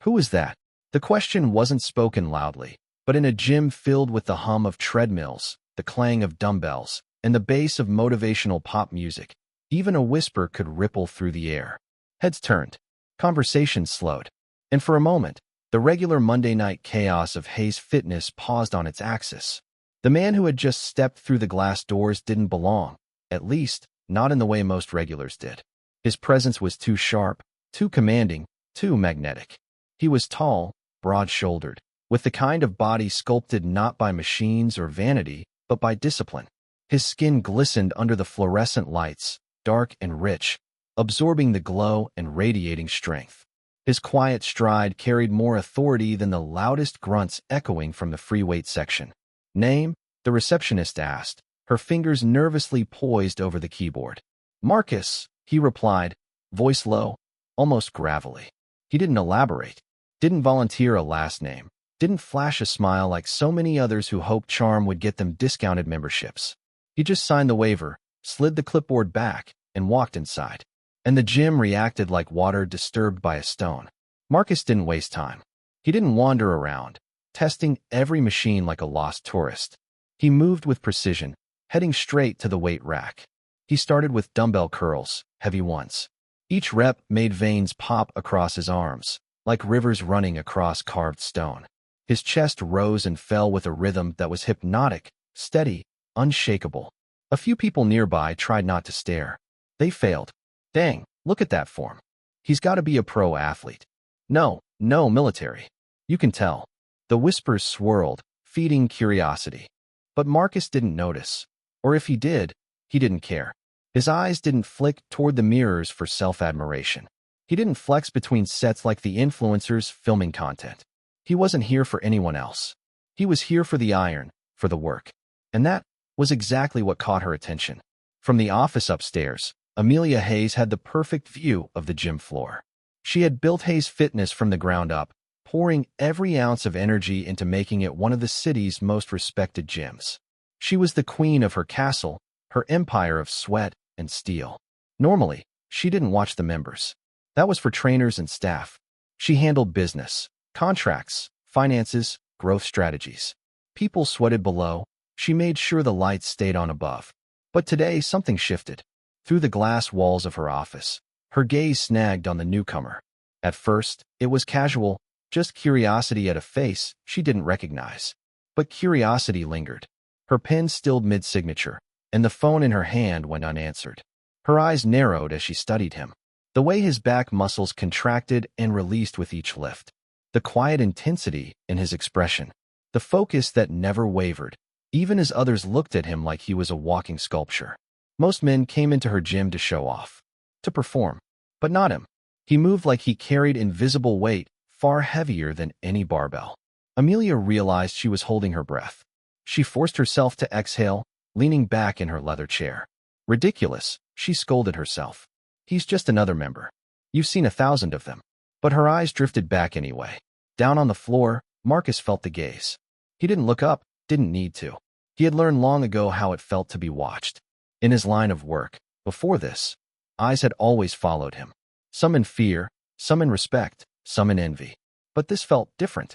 Who was that? The question wasn't spoken loudly, but in a gym filled with the hum of treadmills, the clang of dumbbells, and the bass of motivational pop music, even a whisper could ripple through the air. Heads turned. Conversations slowed. And for a moment, the regular Monday night chaos of Hayes Fitness paused on its axis. The man who had just stepped through the glass doors didn't belong, at least, not in the way most regulars did. His presence was too sharp, too commanding, too magnetic. He was tall, broad-shouldered, with the kind of body sculpted not by machines or vanity, but by discipline. His skin glistened under the fluorescent lights, dark and rich, absorbing the glow and radiating strength. His quiet stride carried more authority than the loudest grunts echoing from the free weight section. "Name?" the receptionist asked, her fingers nervously poised over the keyboard. "Marcus," he replied, voice low, almost gravelly. He didn't elaborate, didn't volunteer a last name, didn't flash a smile like so many others who hoped charm would get them discounted memberships. He just signed the waiver, slid the clipboard back, and walked inside. And the gym reacted like water disturbed by a stone. Marcus didn't waste time. He didn't wander around, testing every machine like a lost tourist. He moved with precision, heading straight to the weight rack. He started with dumbbell curls, heavy ones. Each rep made veins pop across his arms, like rivers running across carved stone. His chest rose and fell with a rhythm that was hypnotic, steady, unshakable. A few people nearby tried not to stare. They failed. "Dang, look at that form. He's got to be a pro athlete." No, military. You can tell." The whispers swirled, feeding curiosity. But Marcus didn't notice. Or if he did, he didn't care. His eyes didn't flick toward the mirrors for self-admiration. He didn't flex between sets like the influencers filming content. He wasn't here for anyone else. He was here for the iron, for the work. And that was exactly what caught her attention. From the office upstairs, Amelia Hayes had the perfect view of the gym floor. She had built Hayes Fitness from the ground up, pouring every ounce of energy into making it one of the city's most respected gyms. She was the queen of her castle, her empire of sweat and steel. Normally, she didn't watch the members. That was for trainers and staff. She handled business, contracts, finances, growth strategies. People sweated below. She made sure the lights stayed on above. But today, something shifted. Through the glass walls of her office, her gaze snagged on the newcomer. At first, it was casual, just curiosity at a face she didn't recognize. But curiosity lingered. Her pen stilled mid-signature, and the phone in her hand went unanswered. Her eyes narrowed as she studied him. The way his back muscles contracted and released with each lift. The quiet intensity in his expression. The focus that never wavered, even as others looked at him like he was a walking sculpture. Most men came into her gym to show off, to perform, but not him. He moved like he carried invisible weight, far heavier than any barbell. Amelia realized she was holding her breath. She forced herself to exhale, leaning back in her leather chair. Ridiculous, she scolded herself. He's just another member. You've seen 1,000 of them. But her eyes drifted back anyway. Down on the floor, Marcus felt the gaze. He didn't look up, didn't need to. He had learned long ago how it felt to be watched. In his line of work, before this, eyes had always followed him. Some in fear, some in respect, some in envy. But this felt different.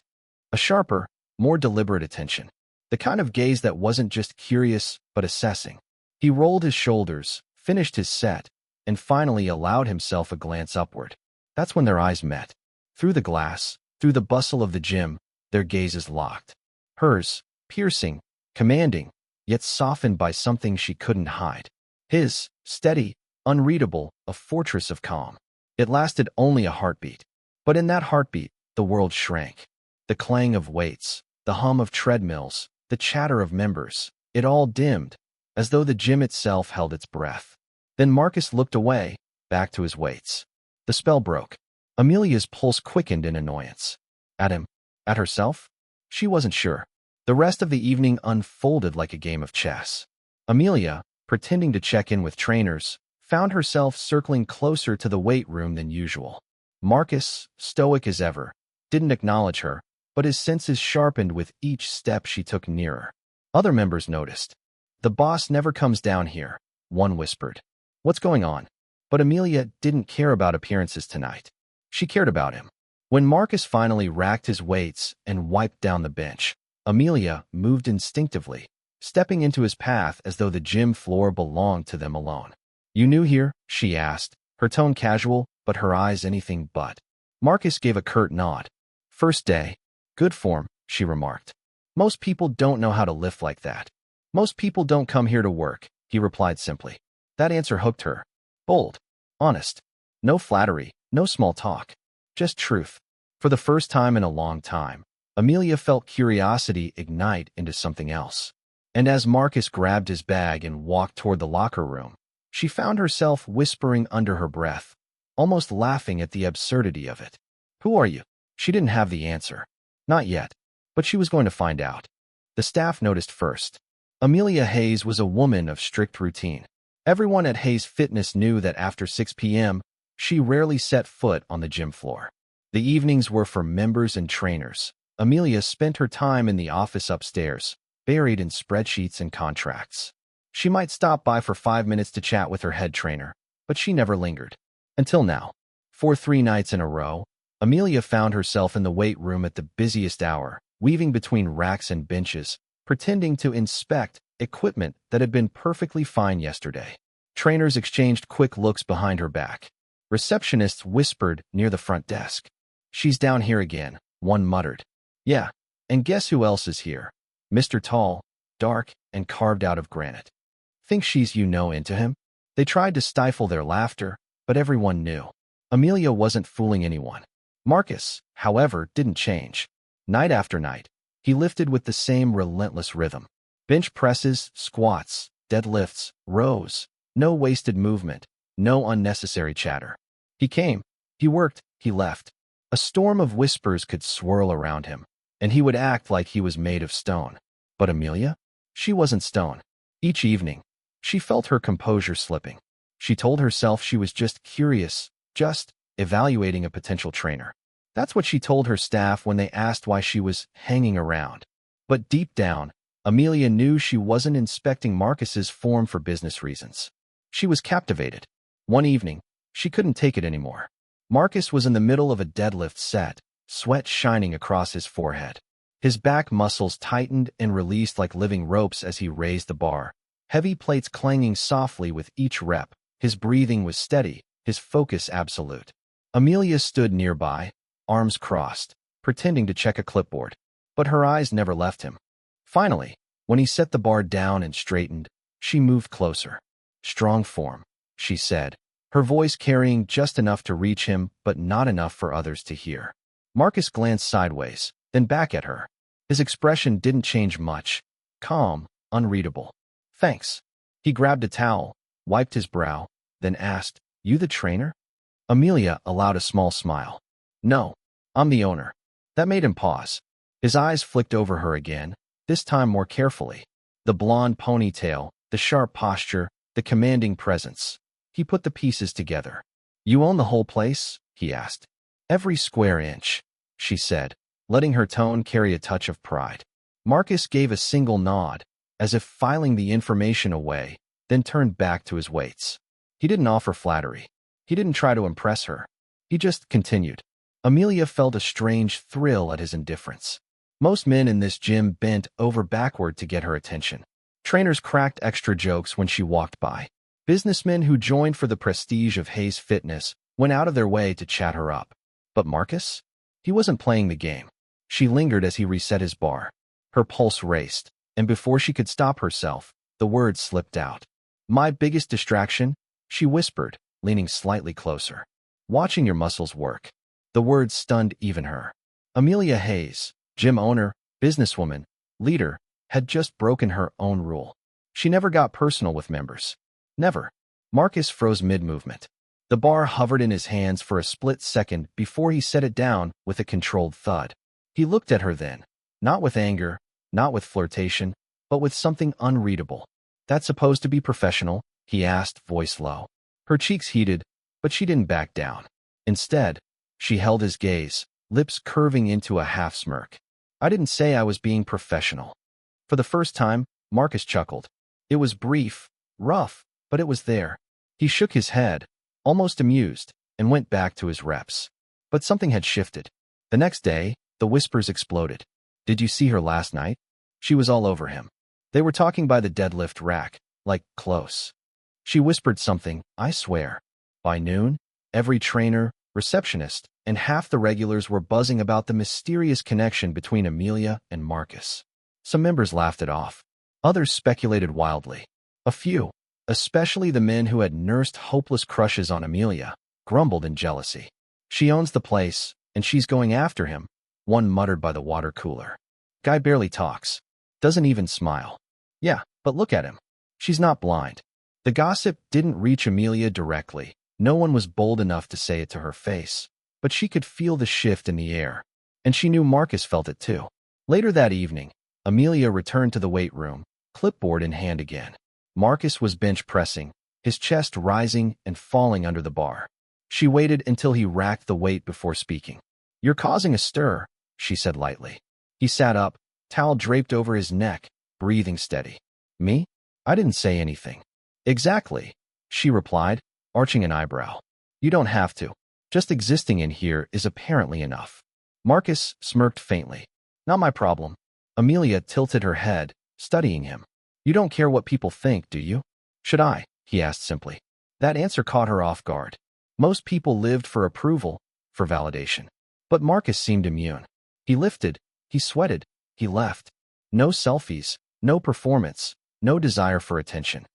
A sharper, more deliberate attention. The kind of gaze that wasn't just curious, but assessing. He rolled his shoulders, finished his set, and finally allowed himself a glance upward. That's when their eyes met. Through the glass, through the bustle of the gym, their gazes locked. Hers, piercing, commanding, yet softened by something she couldn't hide. His, steady, unreadable, a fortress of calm. It lasted only a heartbeat. But in that heartbeat, the world shrank. The clang of weights, the hum of treadmills, the chatter of members, it all dimmed, as though the gym itself held its breath. Then Marcus looked away, back to his weights. The spell broke. Amelia's pulse quickened in annoyance. At him? At herself? She wasn't sure. The rest of the evening unfolded like a game of chess. Amelia, pretending to check in with trainers, found herself circling closer to the weight room than usual. Marcus, stoic as ever, didn't acknowledge her, but his senses sharpened with each step she took nearer. Other members noticed. "The boss never comes down here," one whispered. "What's going on?" But Amelia didn't care about appearances tonight. She cared about him. When Marcus finally racked his weights and wiped down the bench, Amelia moved instinctively, stepping into his path as though the gym floor belonged to them alone. "You new here?" she asked, her tone casual, but her eyes anything but. Marcus gave a curt nod. "First day. Good form," she remarked. "Most people don't know how to lift like that." "Most people don't come here to work," he replied simply. That answer hooked her. Bold. Honest. No flattery, no small talk. Just truth. For the first time in a long time, Amelia felt curiosity ignite into something else. And as Marcus grabbed his bag and walked toward the locker room, she found herself whispering under her breath, almost laughing at the absurdity of it. "Who are you?" She didn't have the answer. Not yet. But she was going to find out. The staff noticed first. Amelia Hayes was a woman of strict routine. Everyone at Hayes Fitness knew that after 6 p.m., she rarely set foot on the gym floor. The evenings were for members and trainers. Amelia spent her time in the office upstairs, buried in spreadsheets and contracts. She might stop by for 5 minutes to chat with her head trainer, but she never lingered. Until now. For 3 nights in a row, Amelia found herself in the weight room at the busiest hour, weaving between racks and benches, pretending to inspect equipment that had been perfectly fine yesterday. Trainers exchanged quick looks behind her back. Receptionists whispered near the front desk. "She's down here again," one muttered. "Yeah, and guess who else is here? Mr. Tall, dark, and carved out of granite. Think she's into him?" They tried to stifle their laughter, but everyone knew. Amelia wasn't fooling anyone. Marcus, however, didn't change. Night after night, he lifted with the same relentless rhythm. Bench presses, squats, deadlifts, rows. No wasted movement, no unnecessary chatter. He came, he worked, he left. A storm of whispers could swirl around him, and he would act like he was made of stone. But Amelia? She wasn't stone. Each evening, she felt her composure slipping. She told herself she was just curious, just evaluating a potential trainer. That's what she told her staff when they asked why she was hanging around. But deep down, Amelia knew she wasn't inspecting Marcus's form for business reasons. She was captivated. One evening, she couldn't take it anymore. Marcus was in the middle of a deadlift set, sweat shining across his forehead. His back muscles tightened and released like living ropes as he raised the bar, heavy plates clanging softly with each rep. His breathing was steady, his focus absolute. Amelia stood nearby, arms crossed, pretending to check a clipboard, but her eyes never left him. Finally, when he set the bar down and straightened, she moved closer. "Strong form," she said, her voice carrying just enough to reach him but not enough for others to hear. Marcus glanced sideways, then back at her. His expression didn't change much. Calm, unreadable. "Thanks." He grabbed a towel, wiped his brow, then asked, "You the trainer?" Amelia allowed a small smile. "No, I'm the owner." That made him pause. His eyes flicked over her again, this time more carefully. The blonde ponytail, the sharp posture, the commanding presence. He put the pieces together. "You own the whole place?" he asked. "Every square inch," she said, letting her tone carry a touch of pride. Marcus gave a single nod, as if filing the information away, then turned back to his weights. He didn't offer flattery. He didn't try to impress her. He just continued. Amelia felt a strange thrill at his indifference. Most men in this gym bent over backward to get her attention. Trainers cracked extra jokes when she walked by. Businessmen who joined for the prestige of Hayes Fitness went out of their way to chat her up. But Marcus? He wasn't playing the game. She lingered as he reset his bar. Her pulse raced, and before she could stop herself, the words slipped out. "My biggest distraction," she whispered, leaning slightly closer. "Watching your muscles work." The words stunned even her. Amelia Hayes, gym owner, businesswoman, leader, had just broken her own rule. She never got personal with members. Never. Marcus froze mid-movement. The bar hovered in his hands for a split second before he set it down with a controlled thud. He looked at her then, not with anger, not with flirtation, but with something unreadable. "That supposed to be professional?" he asked, voice low. Her cheeks heated, but she didn't back down. Instead, she held his gaze, lips curving into a half-smirk. "I didn't say I was being professional." For the first time, Marcus chuckled. It was brief, rough, but it was there. He shook his head, almost amused, and went back to his reps. But something had shifted. The next day, the whispers exploded. Did you see her last night? She was all over him. They were talking by the deadlift rack, like close. She whispered something, I swear. By noon, every trainer, receptionist, and half the regulars were buzzing about the mysterious connection between Amelia and Marcus. Some members laughed it off. Others speculated wildly. A few, especially the men who had nursed hopeless crushes on Amelia, grumbled in jealousy. She owns the place, and she's going after him, one muttered by the water cooler. Guy barely talks. Doesn't even smile. Yeah, but look at him. She's not blind. The gossip didn't reach Amelia directly. No one was bold enough to say it to her face. But she could feel the shift in the air. And she knew Marcus felt it too. Later that evening, Amelia returned to the weight room, clipboard in hand again. Marcus was bench pressing, his chest rising and falling under the bar. She waited until he racked the weight before speaking. You're causing a stir, she said lightly. He sat up, towel draped over his neck, breathing steady. Me? I didn't say anything. Exactly, she replied, arching an eyebrow. You don't have to. Just existing in here is apparently enough. Marcus smirked faintly. Not my problem. Amelia tilted her head, studying him. You don't care what people think, do you? Should I? He asked simply. That answer caught her off guard. Most people lived for approval, for validation. But Marcus seemed immune. He lifted, he sweated, he left. No selfies, no performance, no desire for attention.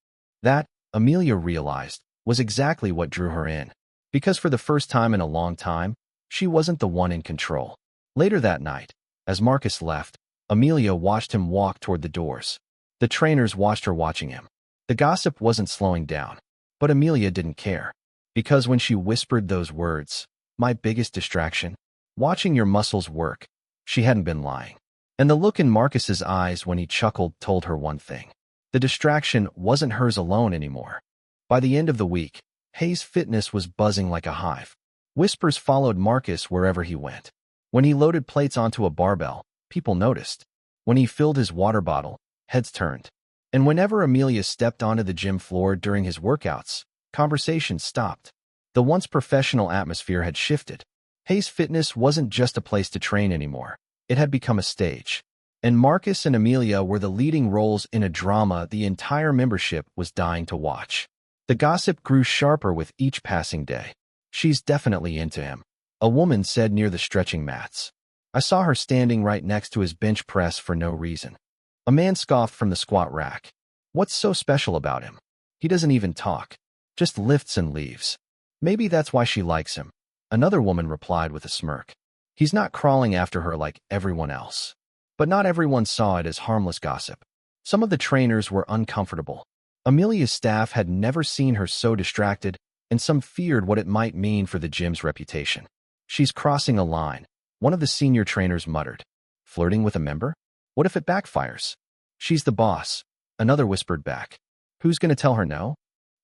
That, Amelia realized, was exactly what drew her in. Because for the first time in a long time, she wasn't the one in control. Later that night, as Marcus left, Amelia watched him walk toward the doors. The trainers watched her watching him. The gossip wasn't slowing down. But Amelia didn't care. Because when she whispered those words, my biggest distraction, watching your muscles work, she hadn't been lying. And the look in Marcus's eyes when he chuckled told her one thing. The distraction wasn't hers alone anymore. By the end of the week, Hayes Fitness was buzzing like a hive. Whispers followed Marcus wherever he went. When he loaded plates onto a barbell, people noticed. When he filled his water bottle, heads turned. And whenever Amelia stepped onto the gym floor during his workouts, conversation stopped. The once professional atmosphere had shifted. Hayes Fitness wasn't just a place to train anymore. It had become a stage. And Marcus and Amelia were the leading roles in a drama the entire membership was dying to watch. The gossip grew sharper with each passing day. She's definitely into him, a woman said near the stretching mats. I saw her standing right next to his bench press for no reason. A man scoffed from the squat rack. What's so special about him? He doesn't even talk. Just lifts and leaves. Maybe that's why she likes him. Another woman replied with a smirk. He's not crawling after her like everyone else. But not everyone saw it as harmless gossip. Some of the trainers were uncomfortable. Amelia's staff had never seen her so distracted, and some feared what it might mean for the gym's reputation. She's crossing a line, one of the senior trainers muttered. Flirting with a member? What if it backfires? She's the boss, another whispered back. Who's going to tell her no?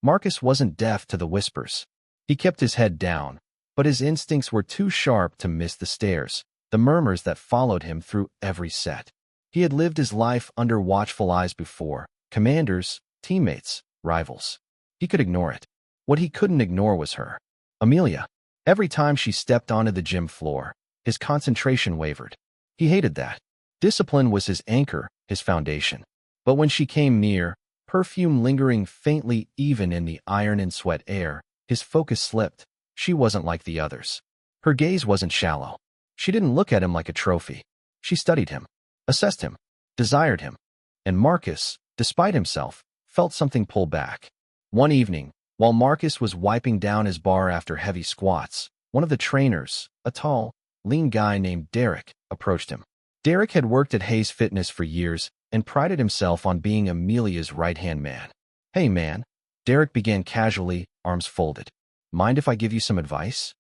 Marcus wasn't deaf to the whispers. He kept his head down, but his instincts were too sharp to miss the stares, the murmurs that followed him through every set. He had lived his life under watchful eyes before, commanders, teammates, rivals. He could ignore it. What he couldn't ignore was her. Amelia. Every time she stepped onto the gym floor, his concentration wavered. He hated that. Discipline was his anchor, his foundation. But when she came near, perfume lingering faintly even in the iron and sweat air, his focus slipped. She wasn't like the others. Her gaze wasn't shallow. She didn't look at him like a trophy. She studied him, assessed him, desired him. And Marcus, despite himself, felt something pull back. One evening, while Marcus was wiping down his bar after heavy squats, one of the trainers, a tall, lean guy named Derek, approached him. Derek had worked at Hayes Fitness for years and prided himself on being Amelia's right-hand man. Hey man, Derek began casually, arms folded. Mind if I give you some advice?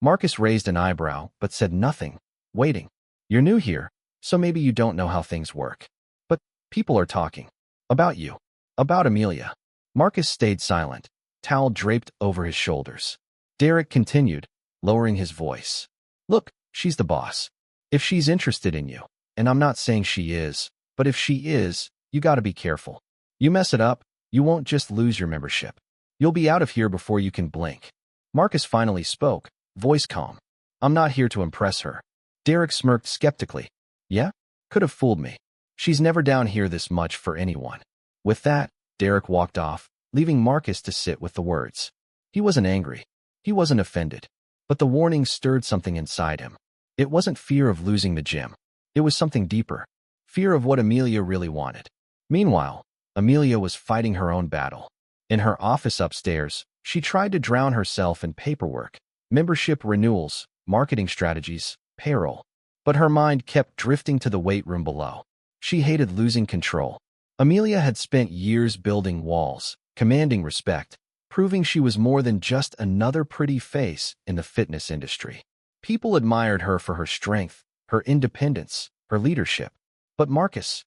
Marcus raised an eyebrow, but said nothing, waiting. You're new here, so maybe you don't know how things work. But people are talking. About you. About Amelia. Marcus stayed silent, towel draped over his shoulders. Derek continued, lowering his voice. Look, she's the boss. If she's interested in you, and I'm not saying she is, but if she is, you gotta be careful. You mess it up, you won't just lose your membership. You'll be out of here before you can blink. Marcus finally spoke, voice calm. I'm not here to impress her. Derek smirked skeptically. Yeah? Could have fooled me. She's never down here this much for anyone. With that, Derek walked off, leaving Marcus to sit with the words. He wasn't angry. He wasn't offended. But the warning stirred something inside him. It wasn't fear of losing the gym. It was something deeper. Fear of what Amelia really wanted. Meanwhile, Amelia was fighting her own battle. In her office upstairs, she tried to drown herself in paperwork, membership renewals, marketing strategies, payroll. But her mind kept drifting to the weight room below. She hated losing control. Amelia had spent years building walls, commanding respect, proving she was more than just another pretty face in the fitness industry. People admired her for her strength, her independence, her leadership. But Marcus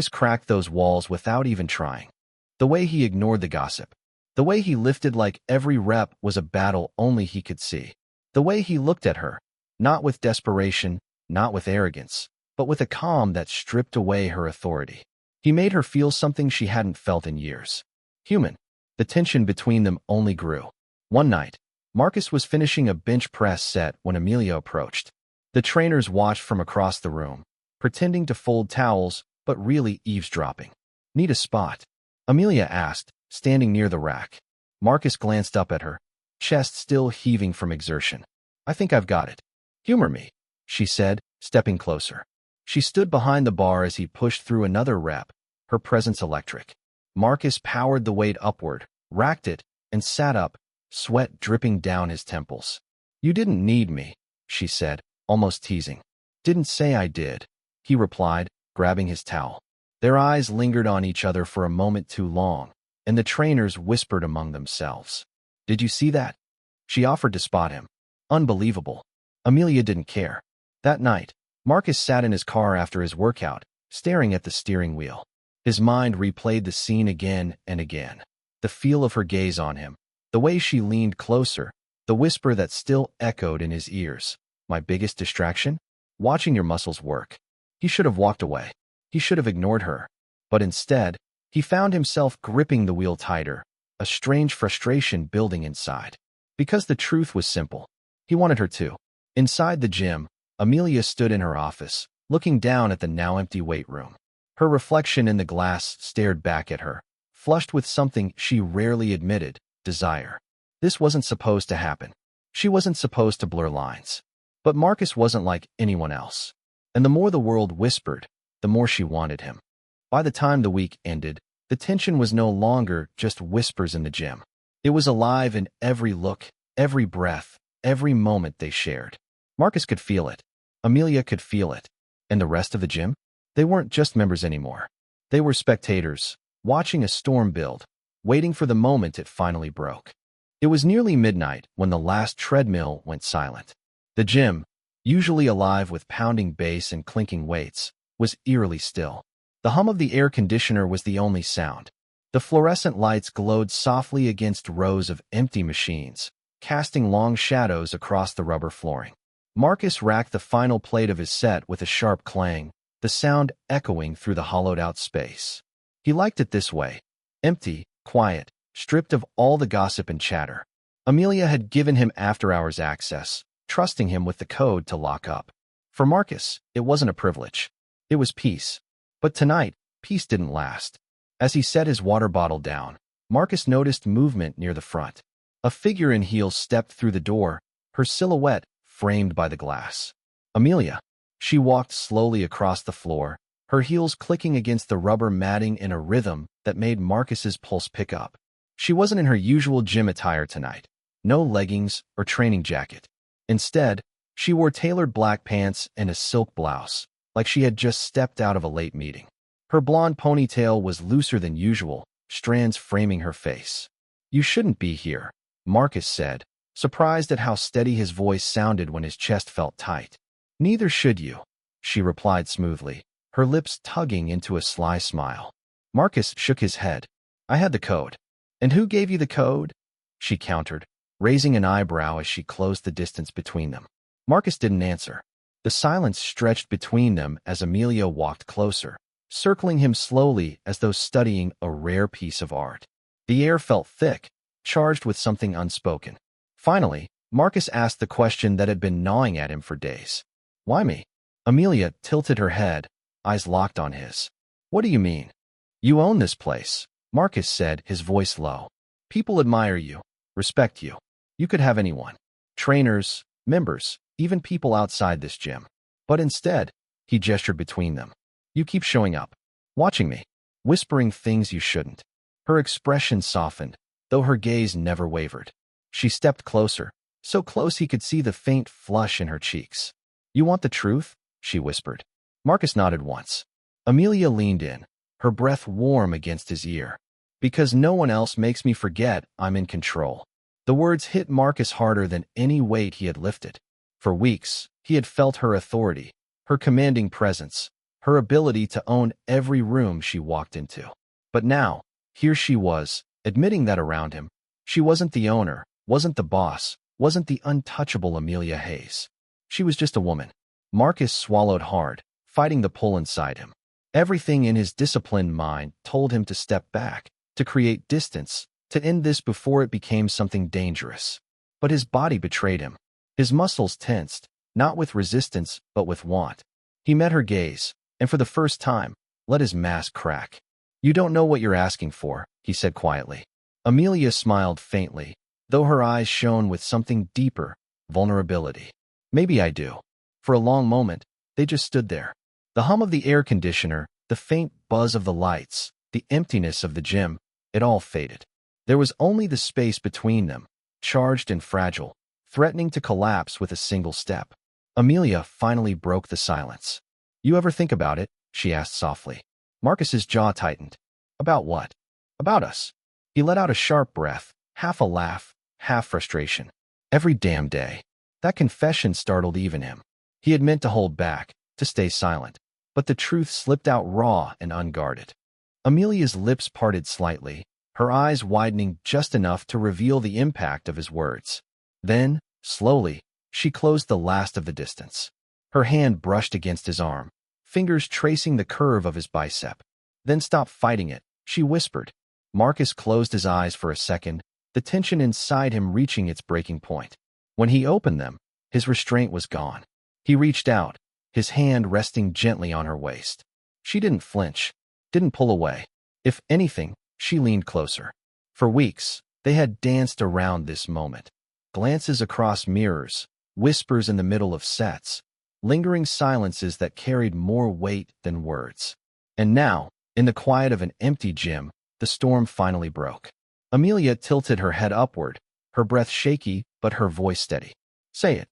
cracked those walls without even trying. The way he ignored the gossip. The way he lifted like every rep was a battle only he could see. The way he looked at her, not with desperation, not with arrogance, but with a calm that stripped away her authority. He made her feel something she hadn't felt in years. Human. The tension between them only grew. One night, Marcus was finishing a bench press set when Amelia approached. The trainers watched from across the room, pretending to fold towels, but really eavesdropping. Need a spot? Amelia asked, standing near the rack. Marcus glanced up at her, chest still heaving from exertion. I think I've got it. Humor me, she said, stepping closer. She stood behind the bar as he pushed through another rep, her presence electric. Marcus powered the weight upward, racked it, and sat up, sweat dripping down his temples. You didn't need me, she said, almost teasing. Didn't say I did, he replied, grabbing his towel. Their eyes lingered on each other for a moment too long, and the trainers whispered among themselves. Did you see that? She offered to spot him. Unbelievable. Amelia didn't care. That night, Marcus sat in his car after his workout, staring at the steering wheel. His mind replayed the scene again and again. The feel of her gaze on him, the way she leaned closer, the whisper that still echoed in his ears. My biggest distraction? Watching your muscles work. He should have walked away. He should have ignored her. But instead, he found himself gripping the wheel tighter, a strange frustration building inside. Because the truth was simple. He wanted her to. Inside the gym, Amelia stood in her office, looking down at the now empty weight room. Her reflection in the glass stared back at her, flushed with something she rarely admitted, desire. This wasn't supposed to happen. She wasn't supposed to blur lines. But Marcus wasn't like anyone else. And the more the world whispered, the more she wanted him. By the time the week ended, the tension was no longer just whispers in the gym. It was alive in every look, every breath, every moment they shared. Marcus could feel it. Amelia could feel it. And the rest of the gym? They weren't just members anymore. They were spectators, watching a storm build, waiting for the moment it finally broke. It was nearly midnight when the last treadmill went silent. The gym, usually alive with pounding bass and clinking weights, was eerily still. The hum of the air conditioner was the only sound. The fluorescent lights glowed softly against rows of empty machines, casting long shadows across the rubber flooring. Marcus racked the final plate of his set with a sharp clang, the sound echoing through the hollowed-out space. He liked it this way. Empty, quiet, stripped of all the gossip and chatter. Amelia had given him after-hours access, trusting him with the code to lock up. For Marcus, it wasn't a privilege. It was peace. But tonight, peace didn't last. As he set his water bottle down, Marcus noticed movement near the front. A figure in heels stepped through the door, her silhouette framed by the glass. Amelia. She walked slowly across the floor, her heels clicking against the rubber matting in a rhythm that made Marcus's pulse pick up. She wasn't in her usual gym attire tonight. No leggings or training jacket. Instead, she wore tailored black pants and a silk blouse, like she had just stepped out of a late meeting. Her blonde ponytail was looser than usual, strands framing her face. You shouldn't be here, Marcus said, surprised at how steady his voice sounded when his chest felt tight. Neither should you, she replied smoothly, her lips tugging into a sly smile. Marcus shook his head. I had the code. And who gave you the code? She countered, raising an eyebrow as she closed the distance between them. Marcus didn't answer. The silence stretched between them as Amelia walked closer, circling him slowly as though studying a rare piece of art. The air felt thick, charged with something unspoken. Finally, Marcus asked the question that had been gnawing at him for days. Why me? Amelia tilted her head, eyes locked on his. What do you mean? You own this place, Marcus said, his voice low. People admire you, respect you. You could have anyone. Trainers, members, even people outside this gym. But instead, he gestured between them. You keep showing up, watching me, whispering things you shouldn't. Her expression softened, though her gaze never wavered. She stepped closer, so close he could see the faint flush in her cheeks. You want the truth? She whispered. Marcus nodded once. Amelia leaned in, her breath warm against his ear. Because no one else makes me forget I'm in control. The words hit Marcus harder than any weight he had lifted. For weeks, he had felt her authority, her commanding presence, her ability to own every room she walked into. But now, here she was, admitting that around him, she wasn't the owner, wasn't the boss, wasn't the untouchable Amelia Hayes. She was just a woman. Marcus swallowed hard, fighting the pull inside him. Everything in his disciplined mind told him to step back, to create distance, to end this before it became something dangerous. But his body betrayed him. His muscles tensed, not with resistance, but with want. He met her gaze, and for the first time, let his mask crack. You don't know what you're asking for, he said quietly. Amelia smiled faintly, though her eyes shone with something deeper, vulnerability. Maybe I do. For a long moment, they just stood there. The hum of the air conditioner, the faint buzz of the lights, the emptiness of the gym, it all faded. There was only the space between them, charged and fragile, threatening to collapse with a single step. Amelia finally broke the silence. You ever think about it? She asked softly. Marcus's jaw tightened. About what? About us. He let out a sharp breath, half a laugh, half frustration. Every damn day. That confession startled even him. He had meant to hold back, to stay silent, but the truth slipped out raw and unguarded. Amelia's lips parted slightly, her eyes widening just enough to reveal the impact of his words. Then, slowly, she closed the last of the distance. Her hand brushed against his arm, fingers tracing the curve of his bicep. Then stopped fighting it, she whispered. Marcus closed his eyes for a second, the tension inside him reaching its breaking point. When he opened them, his restraint was gone. He reached out, his hand resting gently on her waist. She didn't flinch, didn't pull away. If anything, she leaned closer. For weeks, they had danced around this moment. Glances across mirrors, whispers in the middle of sets, lingering silences that carried more weight than words. And now, in the quiet of an empty gym, the storm finally broke. Amelia tilted her head upward, her breath shaky but her voice steady. Say it.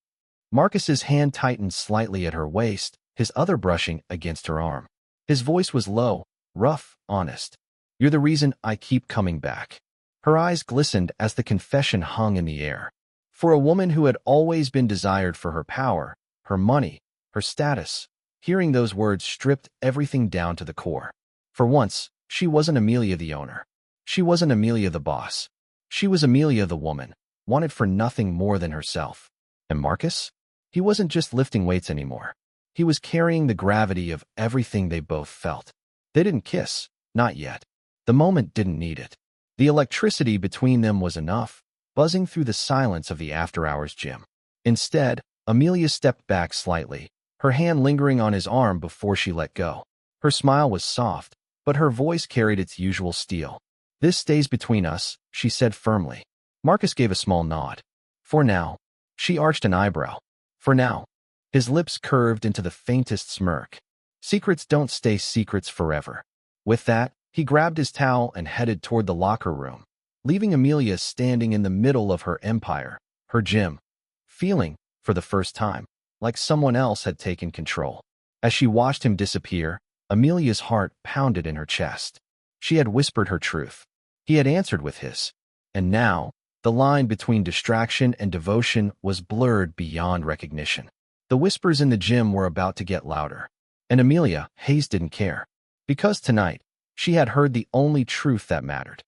Marcus's hand tightened slightly at her waist, his other brushing against her arm. His voice was low, rough, honest. You're the reason I keep coming back. Her eyes glistened as the confession hung in the air. For a woman who had always been desired for her power, her money, her status, hearing those words stripped everything down to the core. For once, she wasn't Amelia the owner. She wasn't Amelia the boss. She was Amelia the woman, wanted for nothing more than herself. And Marcus? He wasn't just lifting weights anymore. He was carrying the gravity of everything they both felt. They didn't kiss, not yet. The moment didn't need it. The electricity between them was enough, buzzing through the silence of the after-hours gym. Instead, Amelia stepped back slightly, her hand lingering on his arm before she let go. Her smile was soft, but her voice carried its usual steel. This stays between us, she said firmly. Marcus gave a small nod. For now. She arched an eyebrow. For now. His lips curved into the faintest smirk. Secrets don't stay secrets forever. With that, he grabbed his towel and headed toward the locker room, leaving Amelia standing in the middle of her empire, her gym, feeling, for the first time, like someone else had taken control. As she watched him disappear, Amelia's heart pounded in her chest. She had whispered her truth. He had answered with his. And now, the line between distraction and devotion was blurred beyond recognition. The whispers in the gym were about to get louder. And Amelia, Hayes didn't care. Because tonight, she had heard the only truth that mattered.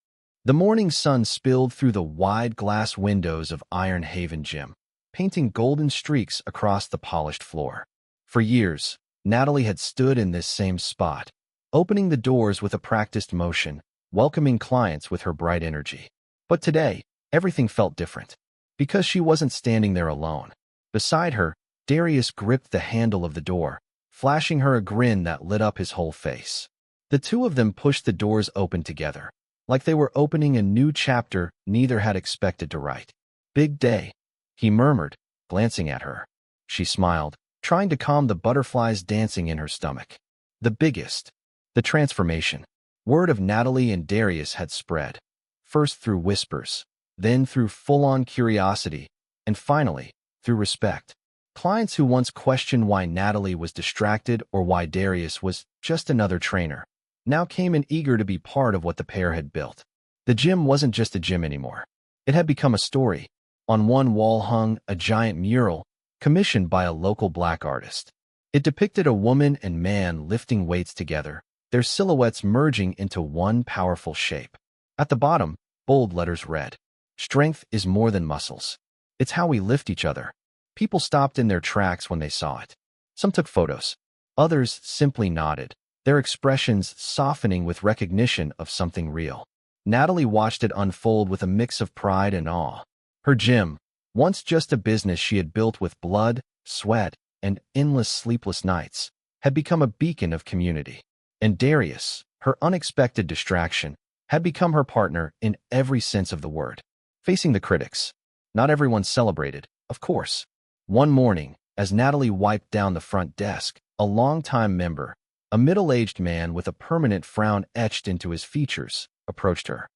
The morning sun spilled through the wide glass windows of Iron Haven Gym, painting golden streaks across the polished floor. For years, Natalie had stood in this same spot, opening the doors with a practiced motion, welcoming clients with her bright energy. But today, everything felt different. Because she wasn't standing there alone. Beside her, Darius gripped the handle of the door, flashing her a grin that lit up his whole face. The two of them pushed the doors open together, like they were opening a new chapter neither had expected to write. "Big day," he murmured, glancing at her. She smiled, trying to calm the butterflies dancing in her stomach. The biggest. The transformation. Word of Natalie and Darius had spread, first through whispers, then through full-on curiosity, and finally, through respect. Clients who once questioned why Natalie was distracted or why Darius was just another trainer now came in eager to be part of what the pair had built. The gym wasn't just a gym anymore. It had become a story. On one wall hung a giant mural, commissioned by a local black artist. It depicted a woman and man lifting weights together, their silhouettes merging into one powerful shape. At the bottom, bold letters read, "Strength is more than muscles. It's how we lift each other." People stopped in their tracks when they saw it. Some took photos. Others simply nodded, their expressions softening with recognition of something real. Natalie watched it unfold with a mix of pride and awe. Her gym, once just a business she had built with blood, sweat, and endless sleepless nights, had become a beacon of community. And Darius, her unexpected distraction, had become her partner in every sense of the word. Facing the critics. Not everyone celebrated, of course. One morning, as Natalie wiped down the front desk, a longtime member, a middle-aged man with a permanent frown etched into his features, approached her.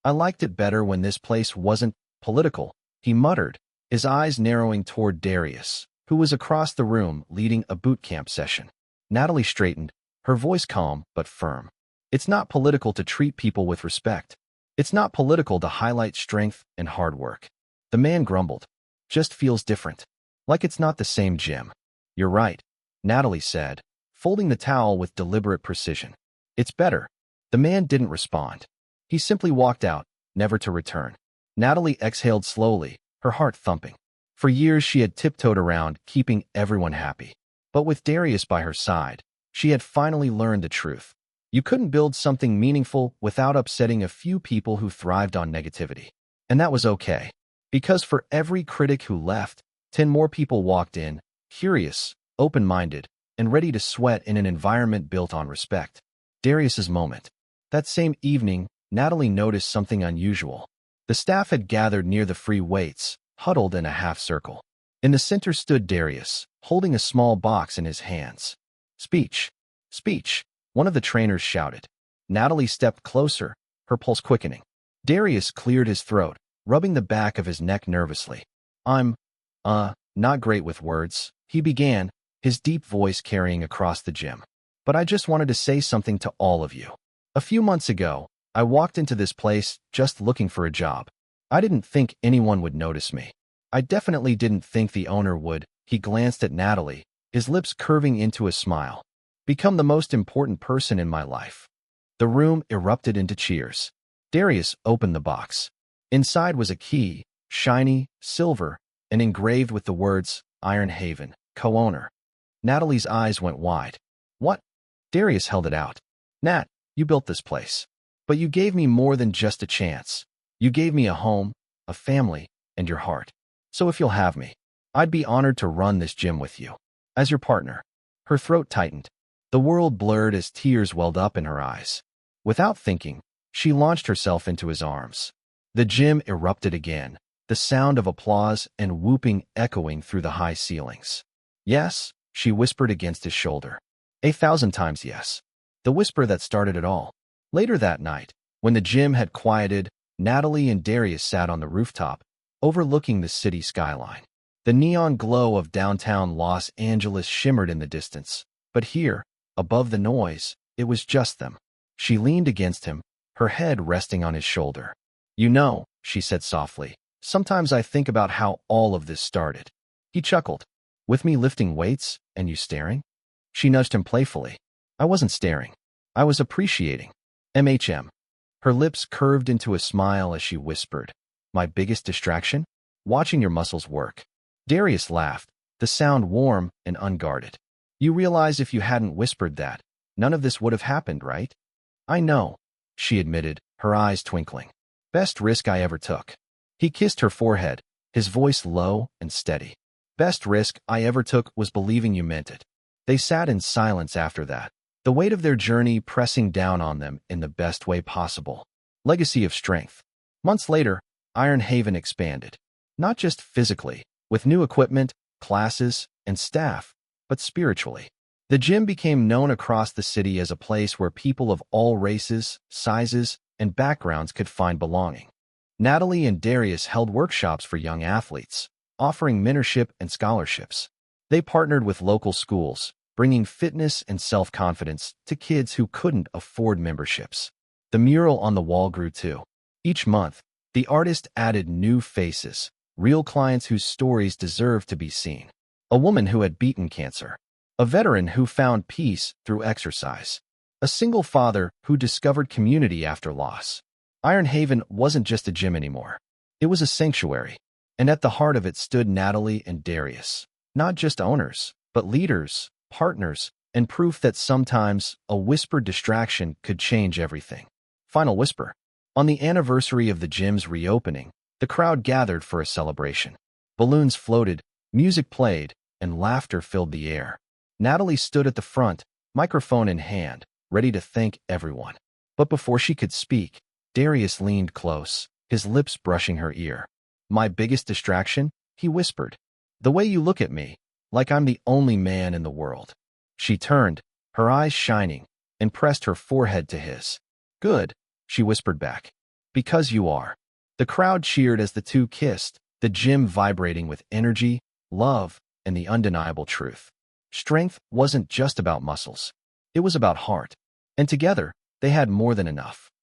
"I liked it better when this place wasn't political," he muttered, his eyes narrowing toward Darius, who was across the room leading a boot camp session. Natalie straightened, her voice calm but firm. "It's not political to treat people with respect. It's not political to highlight strength and hard work." The man grumbled. "Just feels different. Like it's not the same gym." "You're right," Natalie said, folding the towel with deliberate precision. "It's better." The man didn't respond. He simply walked out, never to return. Natalie exhaled slowly, her heart thumping. For years she had tiptoed around, keeping everyone happy. But with Darius by her side, she had finally learned the truth. You couldn't build something meaningful without upsetting a few people who thrived on negativity. And that was okay. Because for every critic who left, 10 more people walked in, curious, open-minded, and ready to sweat in an environment built on respect. Darius's moment. That same evening, Natalie noticed something unusual. The staff had gathered near the free weights, huddled in a half circle. In the center stood Darius, holding a small box in his hands. "Speech! Speech!" one of the trainers shouted. Natalie stepped closer, her pulse quickening. Darius cleared his throat, rubbing the back of his neck nervously. "I'm, not great with words," he began, his deep voice carrying across the gym. "But I just wanted to say something to all of you. A few months ago, I walked into this place just looking for a job. I didn't think anyone would notice me. I definitely didn't think the owner would." He glanced at Natalie, his lips curving into a smile. "Become the most important person in my life." The room erupted into cheers. Darius opened the box. Inside was a key, shiny, silver, and engraved with the words, "Iron Haven, co-owner." Natalie's eyes went wide. "What?" Darius held it out. "Nat, you built this place. But you gave me more than just a chance. You gave me a home, a family, and your heart. So if you'll have me, I'd be honored to run this gym with you. As your partner." Her throat tightened. The world blurred as tears welled up in her eyes. Without thinking, she launched herself into his arms. The gym erupted again, the sound of applause and whooping echoing through the high ceilings. "Yes," she whispered against his shoulder. 1,000 times yes. The whisper that started it all. Later that night, when the gym had quieted, Natalie and Darius sat on the rooftop, overlooking the city skyline. The neon glow of downtown Los Angeles shimmered in the distance, but here, above the noise, it was just them. She leaned against him, her head resting on his shoulder. "You know," she said softly, "sometimes I think about how all of this started." He chuckled. "With me lifting weights, and you staring?" She nudged him playfully. "I wasn't staring. I was appreciating. MHM. Her lips curved into a smile as she whispered, "My biggest distraction? Watching your muscles work." Darius laughed, the sound warm and unguarded. "You realize if you hadn't whispered that, none of this would have happened, right?" "I know," she admitted, her eyes twinkling. "Best risk I ever took." He kissed her forehead, his voice low and steady. Best risk I ever took was believing you meant it. They sat in silence after that, the weight of their journey pressing down on them in the best way possible. Legacy of strength. Months later, Iron Haven expanded. Not just physically, with new equipment, classes, and staff, but spiritually. The gym became known across the city as a place where people of all races, sizes, and backgrounds could find belonging. Natalie and Darius held workshops for young athletes, offering mentorship and scholarships. They partnered with local schools, bringing fitness and self-confidence to kids who couldn't afford memberships. The mural on the wall grew too. Each month, the artist added new faces, real clients whose stories deserved to be seen. A woman who had beaten cancer. A veteran who found peace through exercise. A single father who discovered community after loss. Iron Haven wasn't just a gym anymore. It was a sanctuary. And at the heart of it stood Natalie and Darius. Not just owners, but leaders, partners, and proof that sometimes a whispered distraction could change everything. Final whisper. On the anniversary of the gym's reopening, the crowd gathered for a celebration. Balloons floated, music played, and laughter filled the air. Natalie stood at the front, microphone in hand, ready to thank everyone. But before she could speak, Darius leaned close, his lips brushing her ear. "My biggest distraction?" he whispered. "The way you look at me, like I'm the only man in the world." She turned, her eyes shining, and pressed her forehead to his. "Good," she whispered back. "Because you are." The crowd cheered as the two kissed, the gym vibrating with energy, love, and the undeniable truth. Strength wasn't just about muscles. It was about heart. And together, they had more than enough.